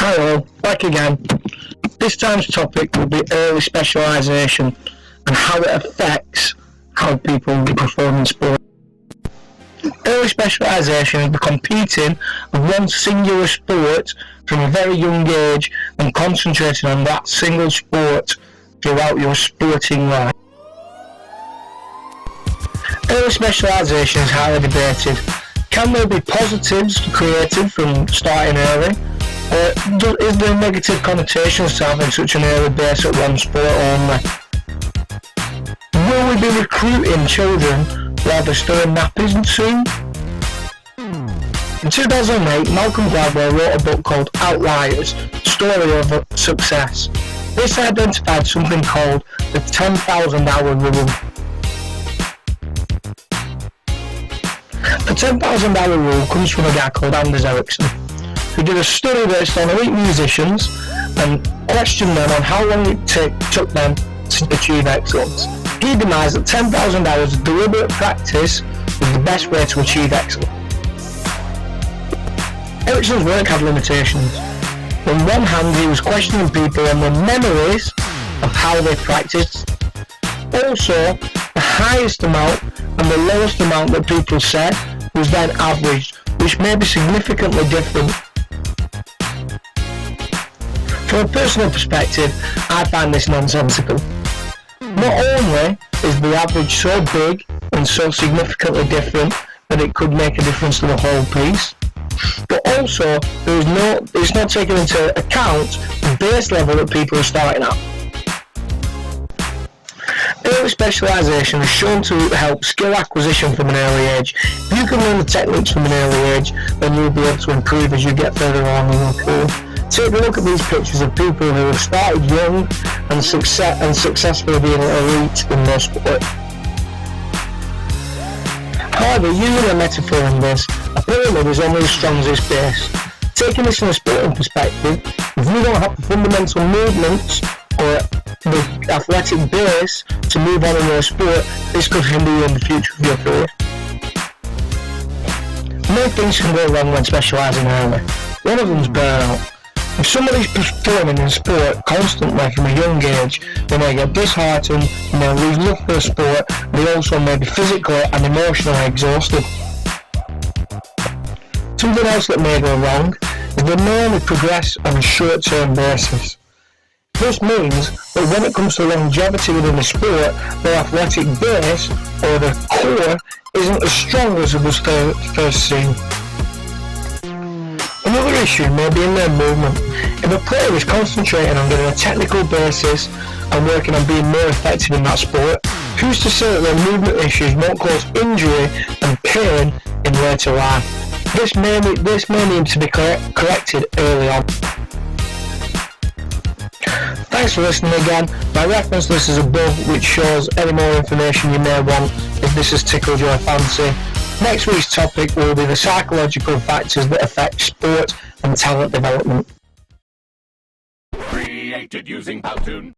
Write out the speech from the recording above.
Hello, back again. This time's topic will be early specialisation and how it affects how people perform in sport. Early specialisation is the competing of one singular sport from a very young age and concentrating on that single sport throughout your sporting life. Early specialisation is highly debated. Can there be positives created from starting early? Or is there negative connotations to having such an early base at one sport only? Will we be recruiting children while they're still in nappies soon? In 2008, Malcolm Gladwell wrote a book called Outliers, Story of Success. This identified something called the 10,000 hour rule. The 10,000 hour rule comes from a guy called Anders Ericsson, who did a study based on elite musicians and questioned them on how long it took them to achieve excellence. He demised that 10,000 hours of deliberate practice was the best way to achieve excellence. Ericsson's work had limitations. On one hand, he was questioning people on their memories of how they practiced. Also, the highest amount and the lowest amount that people said was then averaged, which may be significantly different. From a personal perspective, I find this nonsensical. Not only is the average so big and so significantly different that it could make a difference to the whole piece, but also it's not taken into account the base level that people are starting at. Early specialisation is shown to help skill acquisition from an early age. If you can learn the techniques from an early age, then you'll be able to improve as you get further along in your career. Take a look at these pictures of people who have started young and successfully being elite in their sport. However, using a metaphor in this, a pyramid is only as strong as its base. Taking this from a sporting perspective, if you don't have the fundamental movements or the athletic base to move on in your sport, this could hinder you in the future of your career. Many things can go wrong when specialising early. One of them is burnout. If somebody's performing in sport constantly from a young age, they may get disheartened and they'll lose love for the sport. They also may be physically and emotionally exhausted. Something else that may go wrong is they may only progress on a short-term basis. This means that when it comes to longevity within the sport, their athletic base or their core isn't as strong as it was first seen. Another issue may be in their movement. If a player is concentrating on getting a technical basis and working on being more effective in that sport, who's to say that their movement issues won't cause injury and pain in later life? This may need to be corrected early on. Thanks for listening again. My reference list is above, which shows any more information you may want if this has tickled your fancy. Next week's topic will be the psychological factors that affect sport and talent development. Created using Powtoon.